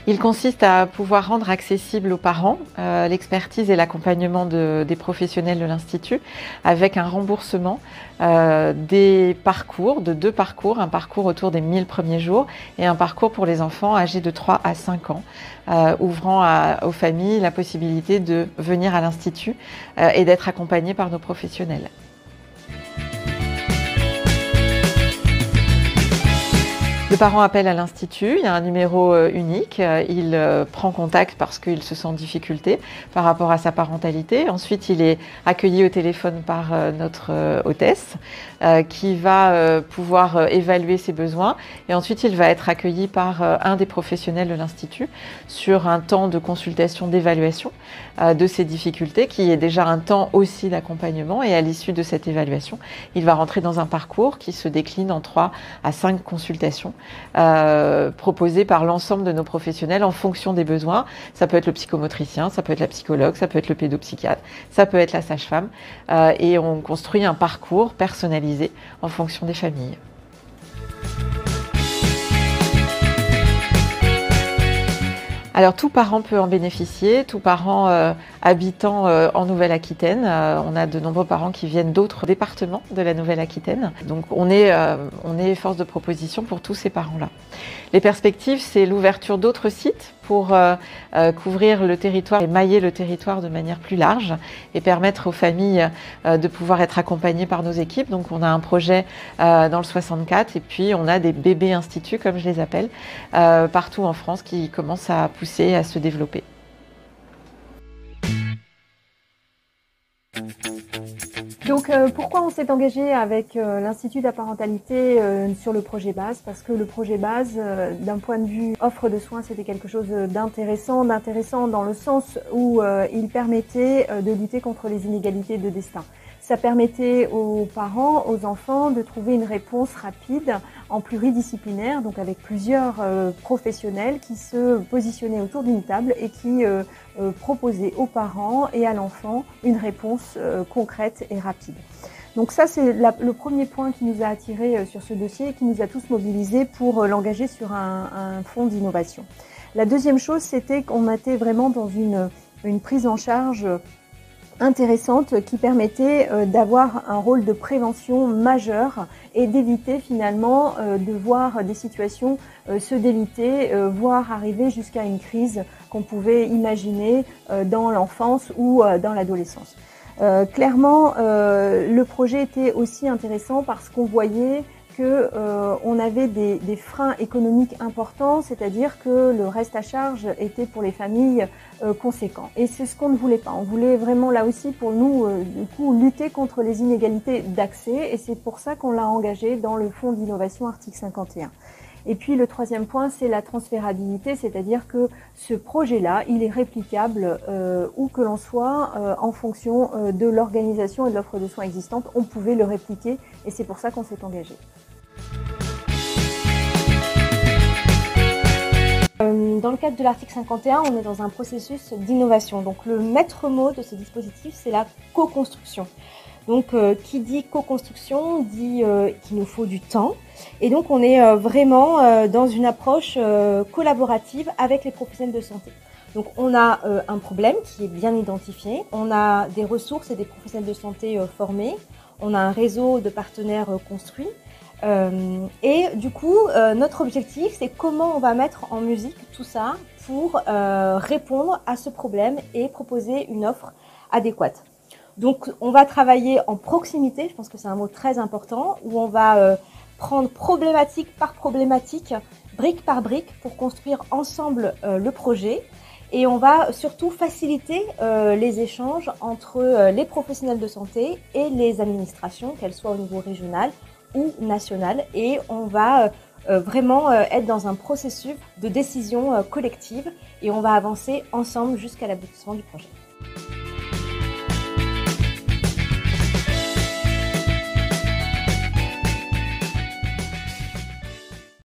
Il consiste à pouvoir rendre accessible aux parents l'expertise et l'accompagnement des professionnels de l'Institut avec un remboursement des parcours, de 2 parcours, un parcours autour des 1000 premiers jours et un parcours pour les enfants âgés de 3 à 5 ans, ouvrant aux familles la possibilité de venir à l'Institut et d'être accompagnés par nos professionnels. Le parent appelle à l'Institut, il y a un numéro unique, il prend contact parce qu'il se sent en difficulté par rapport à sa parentalité. Ensuite, il est accueilli au téléphone par notre hôtesse qui va pouvoir évaluer ses besoins. Et ensuite, il va être accueilli par un des professionnels de l'Institut sur un temps de consultation, d'évaluation de ses difficultés, qui est déjà un temps aussi d'accompagnement. Et à l'issue de cette évaluation, il va rentrer dans un parcours qui se décline en 3 à 5 consultations proposées par l'ensemble de nos professionnels en fonction des besoins. Ça peut être le psychomotricien, ça peut être la psychologue, ça peut être le pédopsychiatre, ça peut être la sage-femme. Et on construit un parcours personnalisé en fonction des familles. Alors tout parent peut en bénéficier, tout parent habitant en Nouvelle-Aquitaine. On a de nombreux parents qui viennent d'autres départements de la Nouvelle-Aquitaine. Donc on est force de proposition pour tous ces parents-là. Les perspectives, c'est l'ouverture d'autres sites pour couvrir le territoire et mailler le territoire de manière plus large et permettre aux familles de pouvoir être accompagnées par nos équipes. Donc on a un projet dans le 64 et puis on a des bébés instituts, comme je les appelle, partout en France qui commencent à pousser, à se développer. Donc pourquoi on s'est engagé avec l'Institut de la parentalité sur le projet base? Parce que le projet base, d'un point de vue offre de soins, c'était quelque chose d'intéressant dans le sens où il permettait de lutter contre les inégalités de destin. Ça permettait aux parents, aux enfants de trouver une réponse rapide en pluridisciplinaire, donc avec plusieurs professionnels qui se positionnaient autour d'une table et qui proposaient aux parents et à l'enfant une réponse concrète et rapide. Donc ça, c'est le premier point qui nous a attirés sur ce dossier et qui nous a tous mobilisés pour l'engager sur un fonds d'innovation. La deuxième chose, c'était qu'on était vraiment dans une prise en charge intéressante qui permettait d'avoir un rôle de prévention majeur et d'éviter finalement de voir des situations se déliter, voire arriver jusqu'à une crise qu'on pouvait imaginer dans l'enfance ou dans l'adolescence. Clairement, le projet était aussi intéressant parce qu'on voyait on avait des freins économiques importants, c'est-à-dire que le reste à charge était pour les familles conséquent. Et c'est ce qu'on ne voulait pas. On voulait vraiment là aussi pour nous du coup lutter contre les inégalités d'accès et c'est pour ça qu'on l'a engagé dans le fonds d'innovation article 51. Et puis le troisième point, c'est la transférabilité, c'est-à-dire que ce projet-là, il est réplicable où que l'on soit en fonction de l'organisation et de l'offre de soins existante. On pouvait le répliquer et c'est pour ça qu'on s'est engagé. Dans le cadre de l'article 51, on est dans un processus d'innovation. Donc le maître mot de ce dispositif, c'est la co-construction. Donc qui dit co-construction dit qu'il nous faut du temps. Et donc on est vraiment dans une approche collaborative avec les professionnels de santé. Donc on a un problème qui est bien identifié, on a des ressources et des professionnels de santé formés, on a un réseau de partenaires construit. Et du coup, notre objectif, c'est comment on va mettre en musique tout ça pour répondre à ce problème et proposer une offre adéquate. Donc, on va travailler en proximité, je pense que c'est un mot très important, où on va prendre problématique par problématique, brique par brique, pour construire ensemble le projet. Et on va surtout faciliter les échanges entre les professionnels de santé et les administrations, qu'elles soient au niveau régional ou national, et on va vraiment être dans un processus de décision collective et on va avancer ensemble jusqu'à l'aboutissement du projet.